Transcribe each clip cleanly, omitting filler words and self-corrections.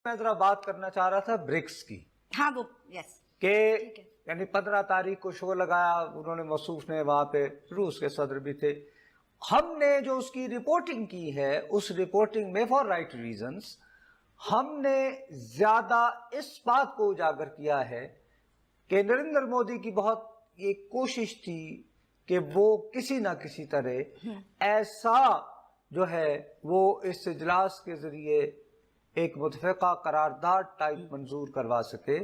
میں ذرا بات کرنا چاہ رہا تھا برکس کی. ہاں وہ یس کہ یعنی 15 تاریخ کو شو لگایا انہوں نے، موصوف نے، وہاں پہ روس کے صدر بھی تھے. ہم نے جو اس کی رپورٹنگ کی ہے، اس رپورٹنگ میں فار رائٹ ریزنز ہم نے زیادہ اس بات کو اجاگر کیا ہے کہ نریندر مودی کی بہت یہ کوشش تھی کہ وہ کسی نہ کسی طرح ایسا جو ہے وہ اس اجلاس کے ذریعے ایک متفقہ قرارداد ٹائپ منظور کروا سکے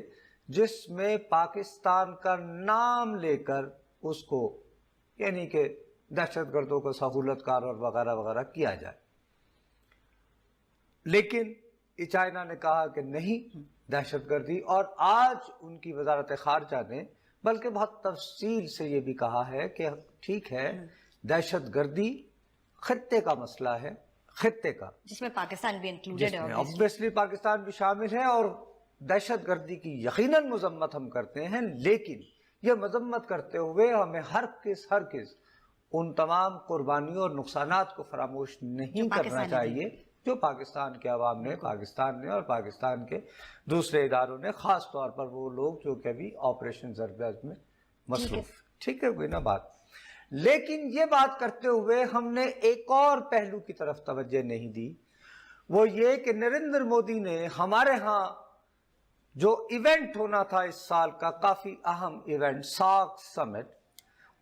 جس میں پاکستان کا نام لے کر اس کو یعنی کہ دہشت گردوں کو سہولت کار اور وغیرہ وغیرہ کیا جائے. لیکن چائنا نے کہا کہ نہیں دہشت گردی، اور آج ان کی وزارت خارجہ نے بلکہ بہت تفصیل سے یہ بھی کہا ہے کہ ٹھیک ہے دہشت گردی خطے کا مسئلہ ہے، خطے کا، جس میں پاکستان بھی انکلوڈڈ ہے. obviously پاکستان بھی شامل ہے، اور دہشت گردی کی یقیناً مذمت ہم کرتے ہیں، لیکن یہ مذمت کرتے ہوئے ہمیں ہرگز ان تمام قربانیوں اور نقصانات کو فراموش نہیں کرنا چاہیے جو پاکستان کے عوام نے، پاکستان نے اور پاکستان کے دوسرے اداروں نے، خاص طور پر وہ لوگ جو کہ ابھی آپریشن زربیز میں مصروف. ٹھیک ہے، کوئی نہ بات. لیکن یہ بات کرتے ہوئے ہم نے ایک اور پہلو کی طرف توجہ نہیں دی، وہ یہ کہ نریندر مودی نے ہمارے ہاں جو ایونٹ ہونا تھا اس سال کا کافی اہم ایونٹ ساک سمٹ،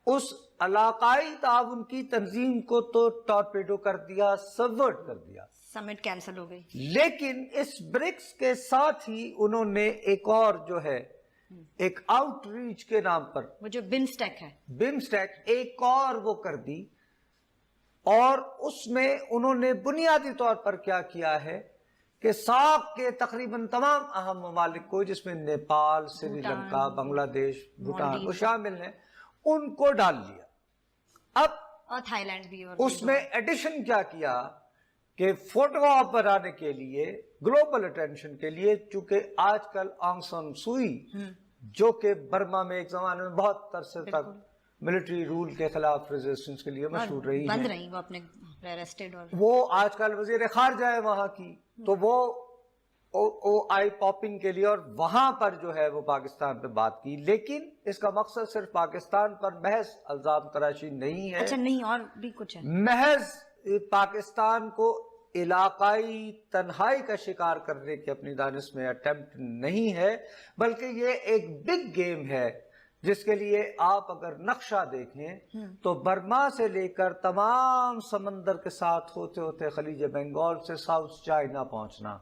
اس علاقائی تعاون کی تنظیم کو تو ٹارپیڈو کر دیا، سبورٹ کر دیا، سمٹ کینسل ہو گئی. لیکن اس برکس کے ساتھ ہی انہوں نے ایک اور جو ہے ایک آؤٹ ریچ کے نام پر وہ جو بمسٹیک ہے، بمسٹیک ایک اور وہ کر دی، اور اس میں انہوں نے بنیادی طور پر کیا کیا ہے کہ ساک کے تقریباً تمام اہم ممالک کو، جس میں نیپال، سری لنکا، بنگلہ دیش، بھوٹان وہ شامل ہیں، ان کو ڈال لیا. اب اور تھائی لینڈ بھی. اور اس میں ایڈیشن کیا کیا کہ فوٹو آپ بنانے کے لیے، گلوبل اٹینشن کے لیے، چونکہ آج کل آنگ سان سوئی جو کہ برما میں ایک زمانے میں بہت عرصے تک ملٹری رول کے خلاف ریزسٹنس کے لیے مشہور رہی بند رہی، وہ اپنے اریسٹڈ، اور وہ آج کل وزیر خارجہ ہے وہاں کی، تو وہ آئی پاپنگ کے لیے، اور وہاں پر جو ہے وہ پاکستان پہ بات کی. لیکن اس کا مقصد صرف پاکستان پر محض الزام تراشی نہیں ہے. اچھا نہیں، اور بھی کچھ ہے. محض پاکستان کو علاقائی تنہائی کا شکار کرنے کی اپنی دانش میں اٹیمپٹ نہیں ہے، بلکہ یہ ایک بگ گیم ہے جس کے لیے آپ اگر نقشہ دیکھیں تو برما سے لے کر تمام سمندر کے ساتھ ہوتے ہوتے خلیج بنگال سے ساؤتھ چائنا پہنچنا،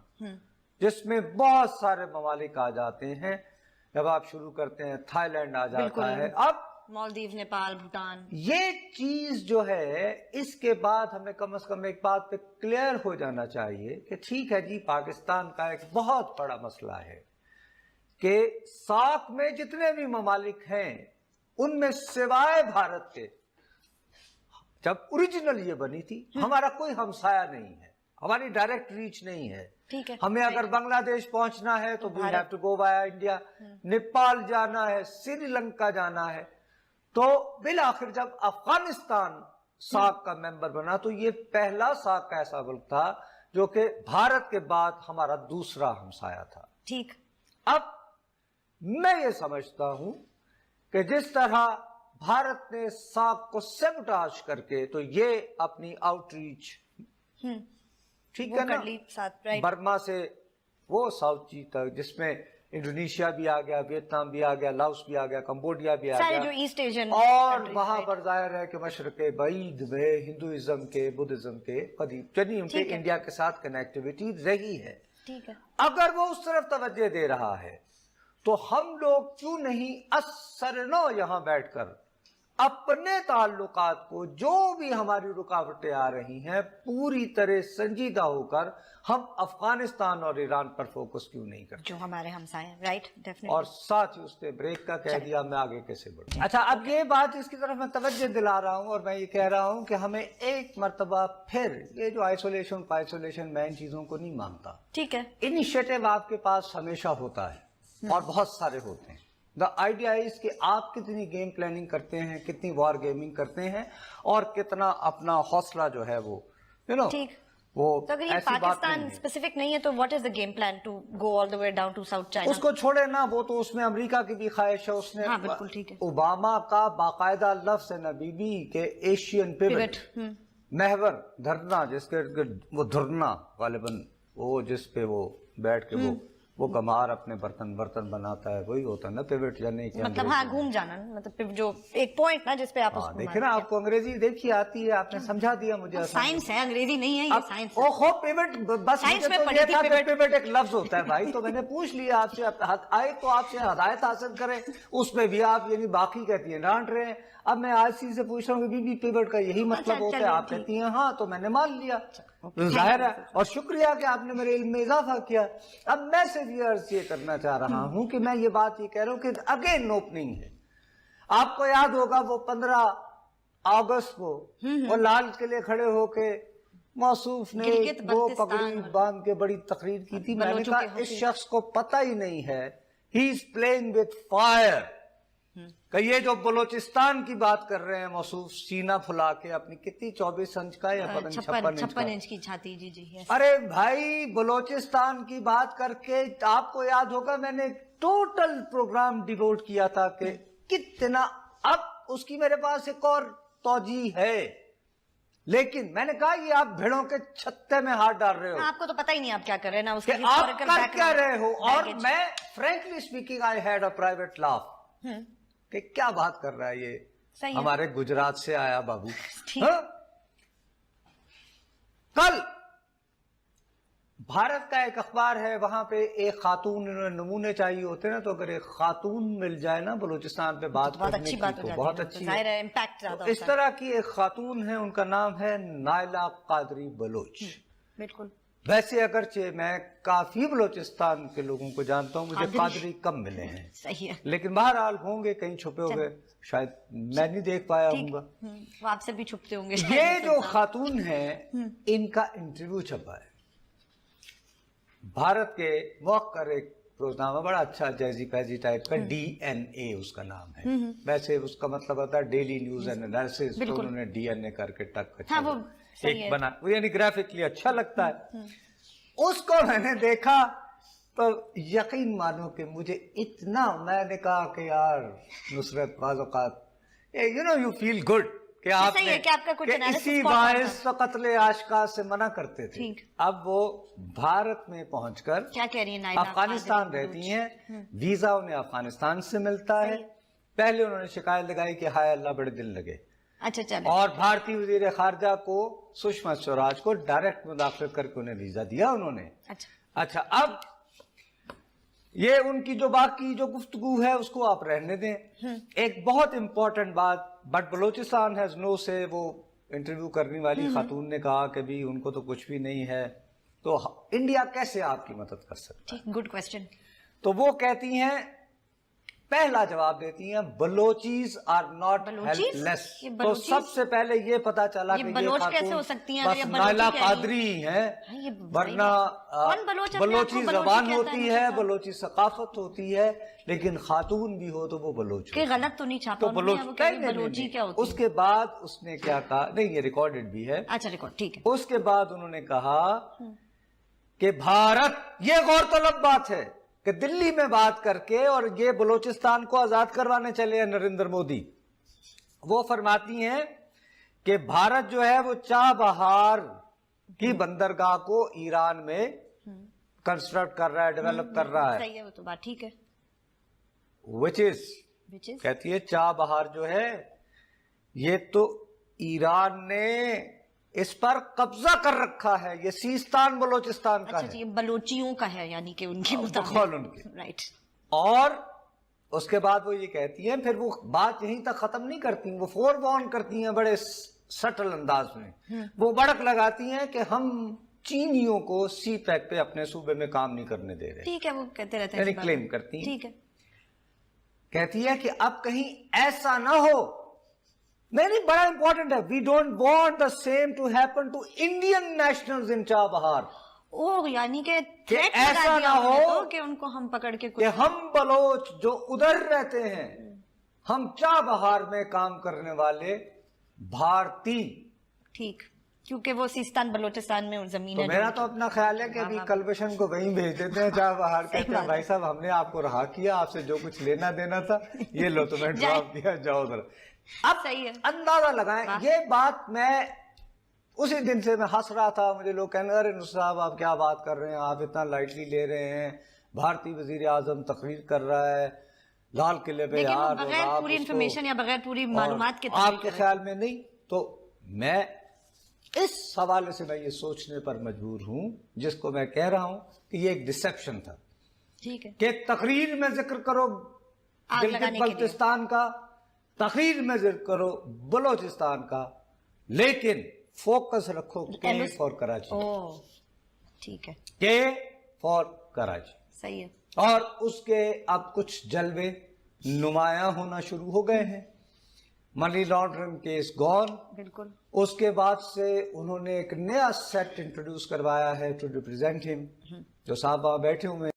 جس میں بہت سارے ممالک آ جاتے ہیں. جب آپ شروع کرتے ہیں تھائی لینڈ آ جاتا ہے، اب مالدیو، نیپال، بھوٹان. یہ چیز جو ہے اس کے بعد ہمیں کم از کم ایک بات پہ کلیئر ہو جانا چاہیے کہ ٹھیک ہے جی، پاکستان کا ایک بہت بڑا مسئلہ ہے کہ ساک میں جتنے بھی ممالک ہیں ان میں سوائے بھارت کے، جب اوریجنل یہ بنی تھی ہمارا کوئی ہمسایہ نہیں ہے، ہماری ڈائریکٹ ریچ نہیں ہے. ہمیں اگر بنگلہ دیش پہنچنا ہے تو we have to go via India, Nepal جانا ہے، سری لنکا جانا ہے. تو بالآخر جب افغانستان ساک کا ممبر بنا تو یہ پہلا ساک کا ایسا ملک تھا جو کہ بھارت کے بعد ہمارا دوسرا ہمسایہ تھا. ٹھیک. اب میں یہ سمجھتا ہوں کہ جس طرح بھارت نے ساک کو سیبوٹاج کر کے تو یہ اپنی آؤٹ ریچ ٹھیک ہے نا، برما سے وہ ساؤتھ چی تک، جس میں انڈونیشیا بھی آ گیا، ویتنام بھی آ گیا، لاؤس بھی آ گیا، کمبوڈیا بھی آ گیا، اور وہاں پر ظاہر ہے کہ مشرق بعید میں ہندوازم کے، بدھزم کے قدیم چلی ان کے انڈیا کے ساتھ کنیکٹیویٹی رہی ہے. اگر وہ اس طرف توجہ دے رہا ہے تو ہم لوگ کیوں نہیں اثر نو یہاں بیٹھ کر اپنے تعلقات کو، جو بھی ہماری رکاوٹیں آ رہی ہیں، پوری طرح سنجیدہ ہو کر ہم افغانستان اور ایران پر فوکس کیوں نہیں کرتے جو ہمارے ہمسائے، رائٹ، ڈیفینیٹلی. اور ساتھ ہی اس نے بریک کا کہہ دیا، میں آگے کیسے بڑھوں. اچھا، اب یہ بات اس کی طرف میں توجہ دلا رہا ہوں، اور میں یہ کہہ رہا ہوں کہ ہمیں ایک مرتبہ پھر یہ جو آئسولیشن میں ان چیزوں کو نہیں مانتا. ٹھیک ہے. انیشیٹو آپ کے پاس ہمیشہ ہوتا ہے اور بہت سارے ہوتے ہیں. دا آئیڈیا از کہ آپ کتنی گیم پلاننگ کرتے ہیں، کتنی وار گیمنگ کرتے ہیں، اور کتنا اپنا حوصلہ جو ہے وہ وہ تو اگر یہ ایسی بات پاکستان نہیں ہے. اسپیسیفک نہیں ہے تو what is the game plan to go all the way down to South China? اس کو چھوڑے نا, وہ تو اس میں امریکہ کی بھی خواہش ہے. اس نے ہاں بالکل ٹھیک ہے. اوباما کا باقاعدہ لفظ ہے نا بی بی کہ ایشین پیوٹ, محور دھرنا, جس کے وہ دھرنا غالباً وہ جس پہ وہ بیٹھ کے وہ کمار اپنے برتن بناتا ہے, وہی ہوتا ہے نا پیوٹ, یا نہیں کیا مطلب ہاں گھوم جانا, مطلب جو ایک پوائنٹ نا جس پہ آپ اس کو دیکھیں نا, آپ کو انگریزی دیکھی آتی ہے, آپ نے سمجھا دیا مجھے. سائنس ہے, انگریزی نہیں ہے, یہ سائنس ہے. اوہو پیوٹ, بس مجھے تو یہ تھا کہ پیوٹ ایک لفظ ہوتا ہے بھائی, تو میں نے پوچھ لیا آپ سے, آئے تو آپ سے ہدایت حاصل کریں, اس میں بھی آپ یعنی باقی کہتی ہیں ڈانٹ رہے ہیں. اب میں آج سی سے پوچھ رہا ہوں کہ بی بی پیوٹ کا یہی مطلب ہوتا ہے, آپ کہتی ہیں ہاں, تو میں نے مان لیا, ظاہر ہے, اور شکریہ کہ آپ نے میرے علم میں اضافہ کیا. اب میں صرف یہ عرض یہ کرنا چاہ رہا ہوں کہ میں یہ بات یہ کہہ رہا ہوں کہ اگین اوپننگ ہے. آپ کو یاد ہوگا وہ 15 اگست کو وہ لال قلعے کھڑے ہو کے موصوف نے وہ پگڑی باندھ کے بڑی تقریر کی تھی. میں نے کہا اس شخص کو پتہ ہی نہیں ہے, ہی از پلینگ وتھ فائر, کہ یہ جو بلوچستان کی بات کر رہے ہیں موصوف, سینہ پھلا کے اپنی کتنی 24 انچ کا یا 56 انچ کی چھاتی, جی جی. ارے بھائی بلوچستان کی بات کر کے آپ کو یاد ہوگا میں نے ٹوٹل پروگرام ڈیووٹ کیا تھا کہ کتنا, اب اس کی میرے پاس ایک اور توجیہ ہے, لیکن میں نے کہا یہ آپ بھیڑوں کے چھتے میں ہاتھ ڈال رہے ہو, آپ کو تو پتہ ہی نہیں آپ کیا کر رہے ہیں نا, اس کہ آپ کر کیا رہے ہو. اور میں frankly speaking I had a private laugh کہ کیا بات کر رہا ہے یہ, ہمارے گجرات سے آیا بابو. کل بھارت کا ایک اخبار ہے, وہاں پہ ایک خاتون, نمونے چاہیے ہوتے نا, تو اگر ایک خاتون مل جائے نا بلوچستان پہ بات کرنے کی تو بہت اچھی ہے. اس طرح کی ایک خاتون ہے, ان کا نام ہے نائلہ قادری بلوچ. بالکل. ویسے اگرچہ میں کافی بلوچستان کے لوگوں کو جانتا ہوں, مجھے قادری کم ملے ہیں, صحیح ہے, لیکن بہرحال ہوں گے کہیں چھپے ہوئے, شاید میں نہیں دیکھ پایا ہوں گا. وہ آپ سے بھی چھپتے ہوں گے. یہ جو خاتون ہے, ان کا انٹرویو چھپا ہے بھارت کے موقر ایک پروگرام ہے, بڑا اچھا جیزی پیزی ٹائپ کا, DNA اس کا نام ہے. ویسے اس کا مطلب ہوتا ہے ڈیلی نیوز اینڈ انالیسس, تو انہوں نے DNA کر کے ٹک ایک بنا, یعنی گرافکلی اچھا لگتا ہے. اس کو میں نے دیکھا تو یقین مانو کہ مجھے اتنا, میں نے کہا کہ یار نصرت, بعض اوقات یو فیل گڈ کہ آپ نے کہ اسی باعث قتل عاشقاں سے منع کرتے تھے. اب وہ بھارت میں پہنچ کر کیا کہہ رہی ہیں, افغانستان رہتی ہیں, ویزا انہیں افغانستان سے ملتا ہے. پہلے انہوں نے شکایت لگائی کہ ہائے اللہ بڑے دل لگے, اچھا چلے, اور بھارتی وزیر خارجہ کو سشما سوراج کو ڈائریکٹ مداخلت کر کے انہیں ویزا دیا انہوں نے. اچھا اب یہ ان کی جو باقی جو گفتگو ہے اس کو آپ رہنے دیں. ایک بہت امپورٹنٹ بات, بٹ بلوچستان ہیز نو سے, وہ انٹرویو کرنے والی خاتون نے کہا کہ بھی ان کو تو کچھ بھی نہیں ہے, تو انڈیا کیسے آپ کی مدد کر سکتا ہے؟ Good question. تو وہ کہتی ہیں, پہلا جواب دیتی ہیں, بلوچیز آر ناٹ ہیلپ لیس. تو سب سے پہلے یہ پتا چلا کہ یہ خاتون بس نائلہ قادری ہیں, ورنہ بلوچی زبان ہوتی ہے, بلوچی ثقافت ہوتی ہے, لیکن خاتون بھی ہو تو وہ بلوچ کہ غلط تو نہیں چھاپا بلوچی کیا ہوتی ہے. اس کے بعد اس نے کیا کہا, نہیں یہ ریکارڈڈ بھی ہے, اچھا ریکارڈ ٹھیک ہے. اس کے بعد انہوں نے کہا کہ بھارت, یہ غور طلب بات ہے کہ دلی میں بات کر کے اور یہ بلوچستان کو آزاد کروانے چلے ہیں نریندر مودی. وہ فرماتی ہیں کہ بھارت جو ہے وہ چابہار کی بندرگاہ کو ایران میں کنسٹرکٹ کر رہا ہے, ڈیولپ کر رہا ہے. صحیح ہے, وہ تو بات ٹھیک ہے. which is کہتی ہے چابہار جو ہے یہ تو ایران نے اس پر قبضہ کر رکھا ہے, یہ سیستان بلوچستان کا ہے, یہ بلوچیوں کا ہے, یعنی کہ ان کی بقول ان کی. رائٹ. اور اس کے بعد وہ یہ کہتی ہیں, پھر وہ بات یہیں تک ختم نہیں کرتی, وہ فور وارن کرتی ہیں بڑے سٹل انداز میں. وہ بڑک لگاتی ہیں کہ ہم چینیوں کو سی پیک پہ اپنے صوبے میں کام نہیں کرنے دے رہے. ٹھیک ہے, وہ کہتے رہتے ہیں, کلیم کرتی ہیں. ٹھیک ہے. کہتی ہے کہ اب کہیں ایسا نہ ہو, نہیں بڑا امپورٹنٹ ہے, we don't want the same to happen to Indian nationals in Chabahar. یعنی کہ ایسا نہ ہو کہ ان کو ہم پکڑ کے کہ ہم بلوچ جو ادھر رہتے ہیں, ہم چابہار میں کام کرنے والے بھارتی, ٹھیک, کیونکہ وہ سیستان بلوچستان میں زمین تو ہے. میرا تو اپنا خیال ہے کہ ابھی کلبشن کو وہیں بھیج دیتے ہیں جہاں باہر کہتے ہیں بھائی صاحب ہم نے آپ کو رہا کیا, آپ سے جو کچھ لینا دینا تھا یہ لو تمہیں ڈراپ کیا, جاؤ ذرا. اب صحیح ہے. اندازہ لگائیں, یہ بات میں اسی دن سے میں ہنس رہا تھا, مجھے لوگ کہنے ارے نصر صاحب آپ کیا بات کر رہے ہیں, آپ اتنا لائٹلی لے رہے ہیں, بھارتی وزیر اعظم تقریر کر رہا ہے لال قلعے پہ, لیکن یار بغیر پوری انفارمیشن یا بغیر پوری معلومات کے آپ کے خیال میں نہیں. تو میں اس حوالے سے میں یہ سوچنے پر مجبور ہوں, جس کو میں کہہ رہا ہوں کہ یہ ایک ڈسیپشن تھا, ٹھیک ہے, کہ تقریر میں ذکر کرو گلگت بلتستان کا, تقریر میں ذکر کرو بلوچستان کا, لیکن فوکس رکھو کے فار کراچی, ٹھیک ہے, کے فار کراچی. صحیح ہے. اور اس کے اب کچھ جلوے نمایاں ہونا شروع ہو گئے ہیں. منی لانڈرنگ کیس گون, بالکل. اس کے بعد سے انہوں نے ایک نیا سیٹ انٹروڈیوس کروایا ہے ٹو ریپرزینٹ ہم, جو صاحب وہاں بیٹھے ہوئے